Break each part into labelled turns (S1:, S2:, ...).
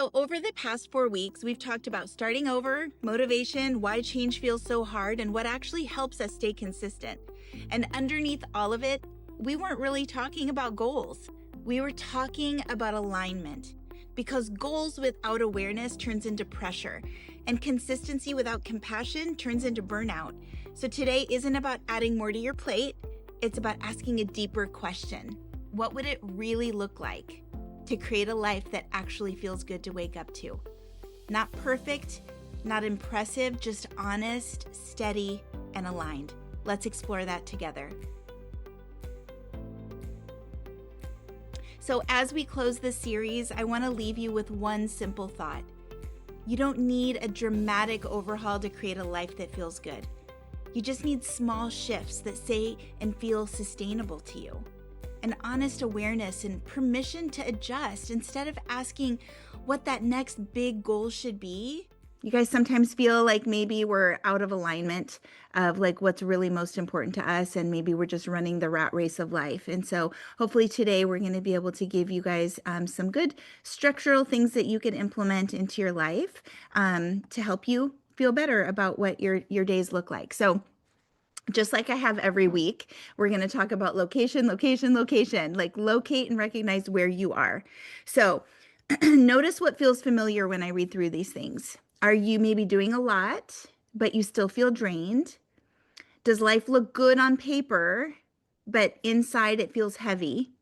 S1: So over the past 4 weeks, we've talked about starting over, motivation, why change feels so hard, and what actually helps us stay consistent. And underneath all of it, we weren't really talking about goals. We were talking about alignment. Because goals without awareness turns into pressure, and consistency without compassion turns into burnout. So today isn't about adding more to your plate, it's about asking a deeper question. What would it really look like to create a life that actually feels good to wake up to? Not perfect, not impressive, just honest, steady, and aligned. Let's explore that together. So as we close this series, I want to leave you with one simple thought. You don't need a dramatic overhaul to create a life that feels good. You just need small shifts that say and feel sustainable to you. An honest awareness and permission to adjust instead of asking what that next big goal should be. You guys sometimes feel like maybe we're out of alignment of like what's really most important to us, and maybe we're just running the rat race of life. And so hopefully today we're going to be able to give you guys some good structural things that you can implement into your life to help you feel better about what your days look like. So just like I have every week, we're going to talk about location, like locate and recognize where you are. So notice what feels familiar when I read through these things. Are you maybe doing a lot, but you still feel drained? Does life look good on paper, but inside it feels heavy?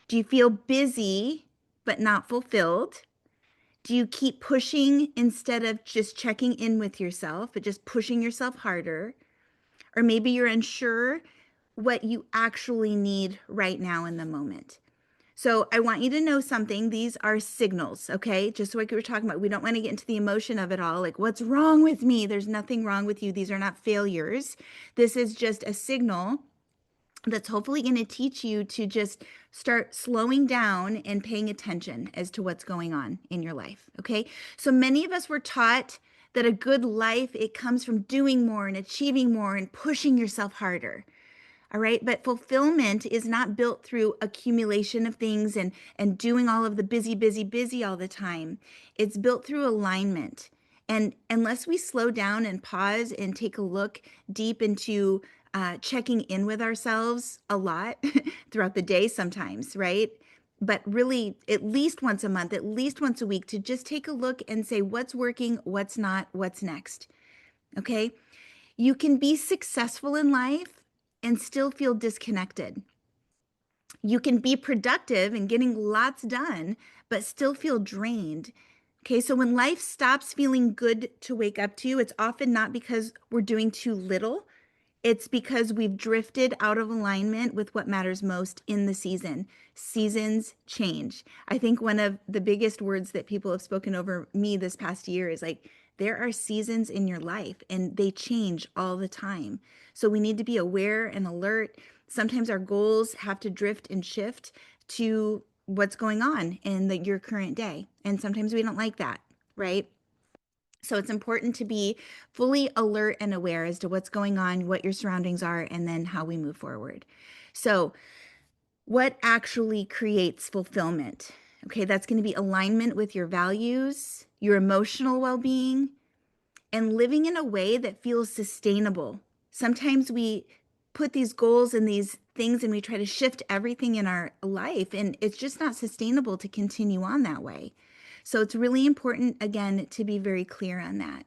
S1: Do you feel busy, but not fulfilled? Do you keep pushing instead of just checking in with yourself, but just pushing yourself harder? Or maybe you're unsure what you actually need right now in the moment. So I want you to know something. These are signals, okay? Just like we were talking about, we don't want to get into the emotion of it all. Like, what's wrong with me? There's nothing wrong with you. These are not failures. This is just a signal that's hopefully going to teach you to just start slowing down and paying attention as to what's going on in your life, okay? So many of us were taught that a good life, it comes from doing more and achieving more and pushing yourself harder. All right. But fulfillment is not built through accumulation of things and doing all of the busy all the time. It's built through alignment. And unless we slow down and pause and take a look deep into checking in with ourselves a lot throughout the day sometimes, right? But really at least once a month, at least once a week, to just take a look and say what's working, what's not, what's next. Okay. You can be successful in life and still feel disconnected. You can be productive and getting lots done, but still feel drained. Okay, so when life stops feeling good to wake up to, it's often not because we're doing too little. It's because we've drifted out of alignment with what matters most in the season. Seasons change. I think one of the biggest words that people have spoken over me this past year is like, there are seasons in your life and they change all the time. So we need to be aware and alert. Sometimes our goals have to drift and shift to what's going on in your current day. And sometimes we don't like that, right? So it's important to be fully alert and aware as to what's going on, what your surroundings are, and then how we move forward. So what actually creates fulfillment? Okay, that's going to be alignment with your values, your emotional well-being, and living in a way that feels sustainable. Sometimes we put these goals and these things and we try to shift everything in our life, and it's just not sustainable to continue on that way. So it's really important, again, to be very clear on that.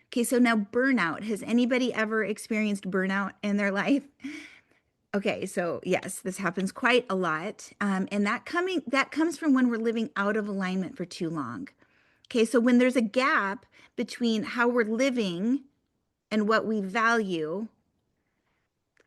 S1: Okay, so now burnout. Has anybody ever experienced burnout in their life? Okay, so yes, this happens quite a lot. And that comes from when we're living out of alignment for too long. Okay, so when there's a gap between how we're living and what we value,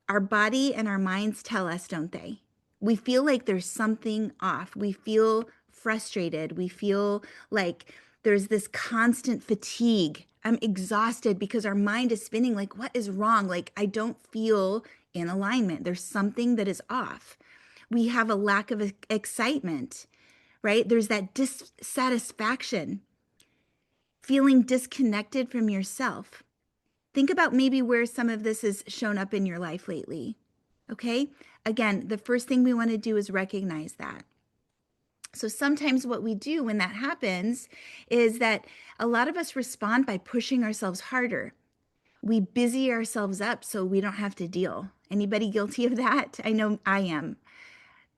S1: our body and our minds tell us, don't they? We feel like there's something off. We feel frustrated. We feel like there's this constant fatigue. I'm exhausted because our mind is spinning like, what is wrong? Like, I don't feel in alignment. There's something that is off. We have a lack of excitement, right? There's that dissatisfaction, feeling disconnected from yourself. Think about maybe where some of this has shown up in your life lately. Okay? Again, the first thing we want to do is recognize that. So sometimes what we do when that happens is that a lot of us respond by pushing ourselves harder. We busy ourselves up so we don't have to deal. Anybody guilty of that? I know I am.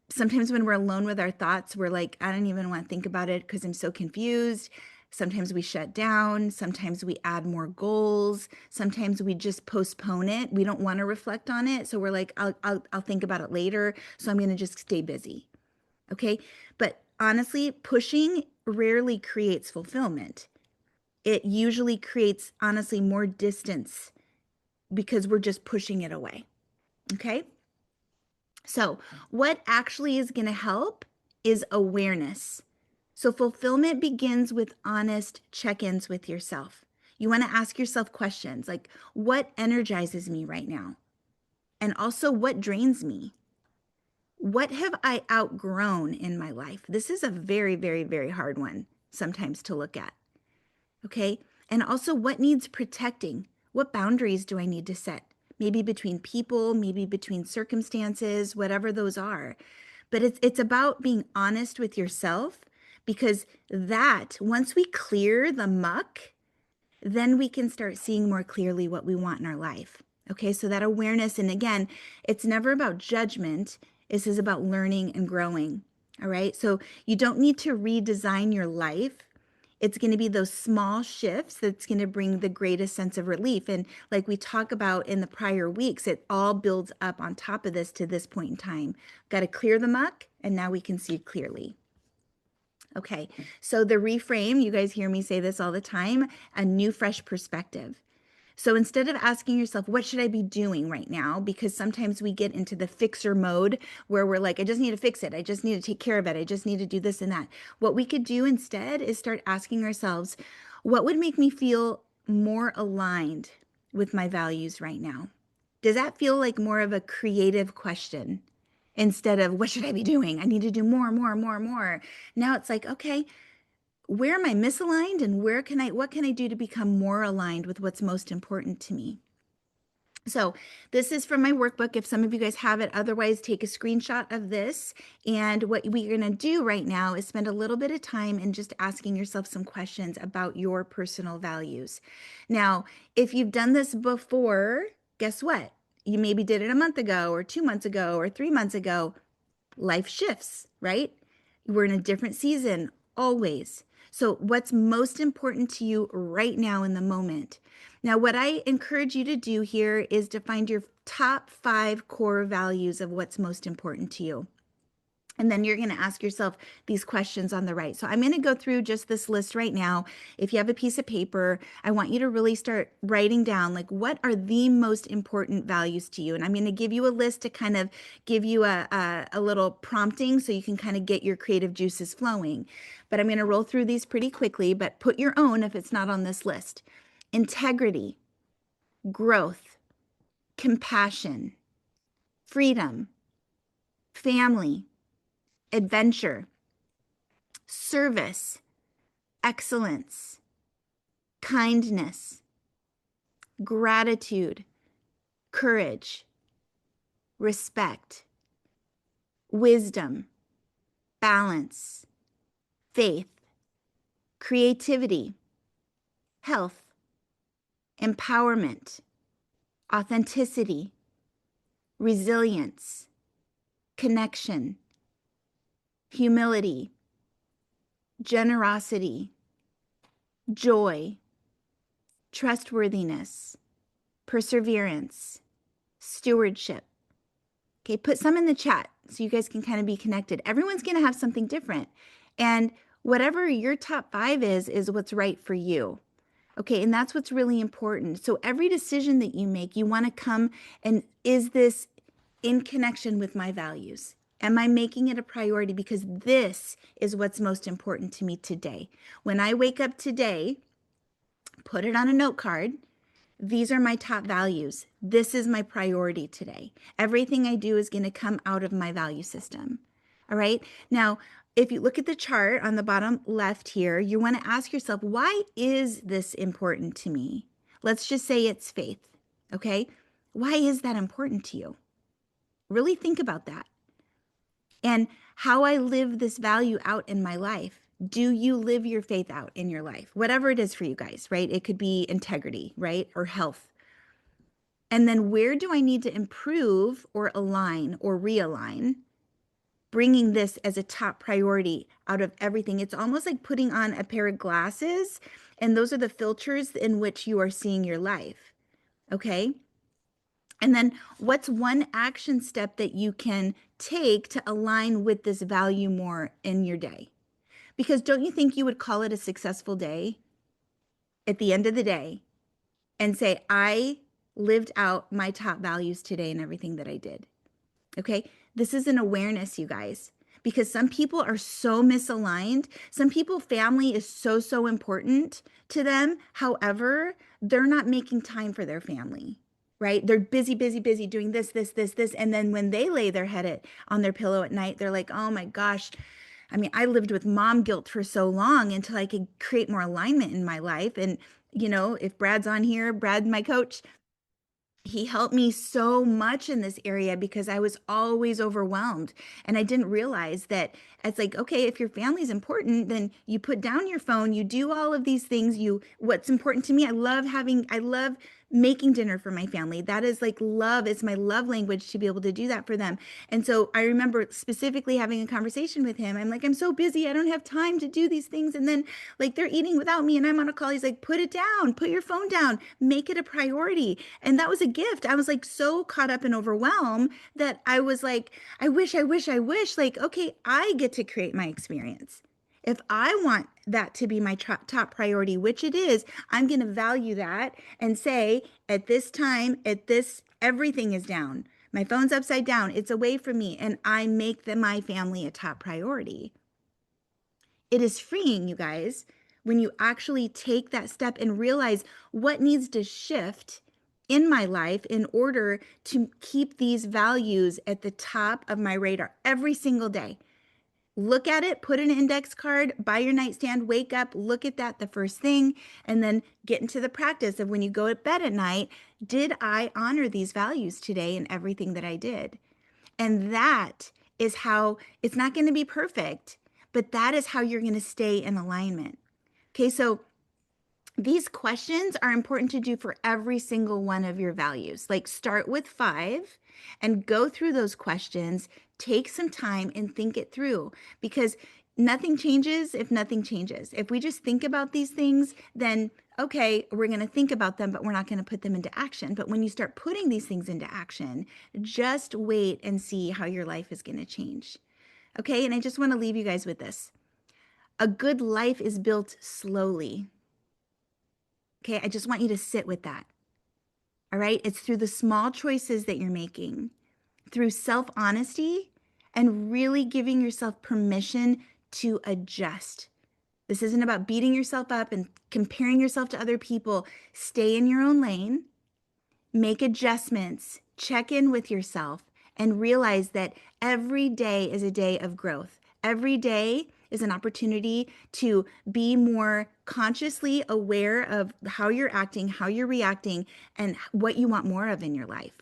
S1: Sometimes when we're alone with our thoughts, we're like, I don't even want to think about it because I'm so confused. Sometimes we shut down. Sometimes we add more goals. Sometimes we just postpone it. We don't want to reflect on it. So we're like, I'll think about it later. So I'm going to just stay busy. Okay. But honestly, pushing rarely creates fulfillment. It usually creates, honestly, more distance because we're just pushing it away. Okay. So, what actually is going to help is awareness. So, fulfillment begins with honest check ins with yourself. You want to ask yourself questions like, what energizes me right now? And also, what drains me? What have I outgrown in my life? This is a very, very, very hard one sometimes to look at. Okay. And also, what needs protecting? What boundaries do I need to set? Maybe between people, maybe between circumstances, whatever those are. But it's about being honest with yourself because that, once we clear the muck, then we can start seeing more clearly what we want in our life. Okay, so that awareness, and again, it's never about judgment. This is about learning and growing. All right, so you don't need to redesign your life. It's going to be those small shifts that's going to bring the greatest sense of relief. And like we talk about in the prior weeks, it all builds up on top of this to this point in time. Got to clear the muck, and now we can see clearly. Okay, so the reframe, you guys hear me say this all the time, a new, fresh perspective. So instead of asking yourself, what should I be doing right now? Because sometimes we get into the fixer mode where we're like, I just need to fix it. I just need to take care of it. I just need to do this and that. What we could do instead is start asking ourselves, what would make me feel more aligned with my values right now? Does that feel like more of a creative question? Instead of what should I be doing? I need to do more, more, more, more. Now it's like, okay, where am I misaligned and what can I do to become more aligned with what's most important to me? So this is from my workbook. If some of you guys have it, otherwise take a screenshot of this. And what we're going to do right now is spend a little bit of time in just asking yourself some questions about your personal values. Now, if you've done this before, guess what? You maybe did it a month ago or 2 months ago or 3 months ago. Life shifts, right? We're in a different season always. So, what's most important to you right now in the moment? Now, what I encourage you to do here is to find your top 5 core values of what's most important to you. And then you're going to ask yourself these questions on the right. So I'm going to go through just this list right now. If you have a piece of paper, I want you to really start writing down like what are the most important values to you. And I'm going to give you a list to kind of give you a little prompting so you can kind of get your creative juices flowing. But I'm going to roll through these pretty quickly, but put your own if it's not on this list. Integrity, growth, compassion, freedom, family, adventure, service, excellence, kindness, gratitude, courage, respect, wisdom, balance, faith, creativity, health, empowerment, authenticity, resilience, connection, humility, generosity, joy, trustworthiness, perseverance, stewardship. Okay, put some in the chat so you guys can kind of be connected. Everyone's going to have something different. And whatever your top 5 is what's right for you. Okay, and that's what's really important. So every decision that you make, you want to come and is this in connection with my values? Am I making it a priority? Because this is what's most important to me today. When I wake up today, put it on a note card. These are my top values. This is my priority today. Everything I do is going to come out of my value system. All right. Now, if you look at the chart on the bottom left here, you want to ask yourself, why is this important to me? Let's just say it's faith. Okay. Why is that important to you? Really think about that. and how I live this value out in my life. Do you live your faith out in your life? Whatever it is for you guys, right? It could be integrity, right? Or health. And then where do I need to improve or align or realign? Bringing this as a top priority out of everything. It's almost like putting on a pair of glasses, and those are the filters in which you are seeing your life. Okay? And then what's one action step that you can take to align with this value more in your day? Because don't you think you would call it a successful day at the end of the day and say, I lived out my top values today in everything that I did? Okay, this is an awareness, you guys, because some people are so misaligned. Some people, family is so important to them. However, they're not making time for their family, right? They're busy doing this. And then when they lay their head on their pillow at night, they're like, oh my gosh. I mean, I lived with mom guilt for so long until I could create more alignment in my life. And, you know, if Brad's on here, Brad, my coach, he helped me so much in this area because I was always overwhelmed. And I didn't realize that it's like, okay, if your family's important, then you put down your phone, you do all of these things. What's important to me, I love making dinner for my family. That is like love. It's my love language to be able to do that for them. And so I remember specifically having a conversation with him. I'm like, I'm so busy. I don't have time to do these things. And then like they're eating without me and I'm on a call. He's like, put it down, put your phone down, make it a priority. And that was a gift. I was like so caught up in overwhelm that I was like, I wish, like, okay, I get to create my experience. If I want that to be my top priority, which it is, I'm going to value that and say at this time, everything is down. My phone's upside down. It's away from me. And I make my family a top priority. It is freeing, you guys, when you actually take that step and realize what needs to shift in my life in order to keep these values at the top of my radar every single day. Look at it, put an index card by your nightstand, wake up, look at that the first thing, and then get into the practice of when you go to bed at night, did I honor these values today in everything that I did? And that is how, it's not going to be perfect, but that is how you're going to stay in alignment. Okay, so these questions are important to do for every single one of your values. Like start with 5 and go through those questions, take some time and think it through, because nothing changes if nothing changes. If we just think about these things, then okay, we're going to think about them, but we're not going to put them into action. But when you start putting these things into action, just wait and see how your life is going to change. Okay, and I just want to leave you guys with this. A good life is built slowly. Okay, I just want you to sit with that. All right, it's through the small choices that you're making, through self-honesty and really giving yourself permission to adjust. This isn't about beating yourself up and comparing yourself to other people. Stay in your own lane, make adjustments, check in with yourself, and realize that every day is a day of growth. Every day is an opportunity to be more consciously aware of how you're acting, how you're reacting, and what you want more of in your life.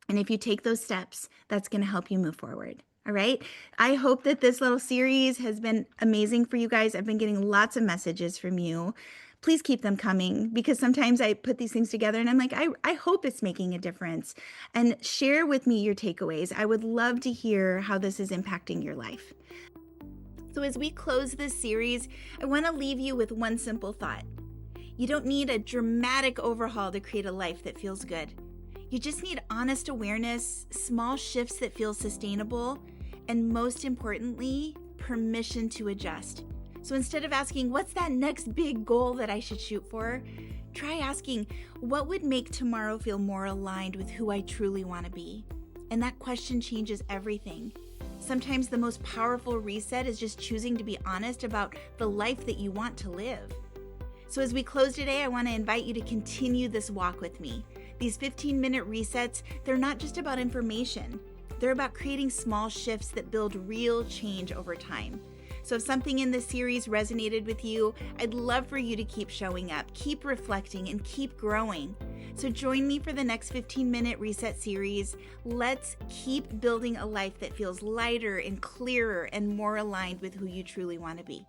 S1: And if you take those steps, that's going to help you move forward. All right. I hope that this little series has been amazing for you guys. I've been getting lots of messages from you. Please keep them coming, because sometimes I put these things together and I'm like, I hope it's making a difference. And share with me your takeaways. I would love to hear how this is impacting your life. So as we close this series, I want to leave you with one simple thought. You don't need a dramatic overhaul to create a life that feels good. You just need honest awareness, small shifts that feel sustainable, and most importantly, permission to adjust. So instead of asking, what's that next big goal that I should shoot for? Try asking, what would make tomorrow feel more aligned with who I truly want to be? And that question changes everything. Sometimes the most powerful reset is just choosing to be honest about the life that you want to live. So as we close today, I want to invite you to continue this walk with me. These 15-minute resets, they're not just about information. They're about creating small shifts that build real change over time. So if something in this series resonated with you, I'd love for you to keep showing up, keep reflecting, and keep growing. So join me for the next 15-minute reset series. Let's keep building a life that feels lighter and clearer and more aligned with who you truly want to be.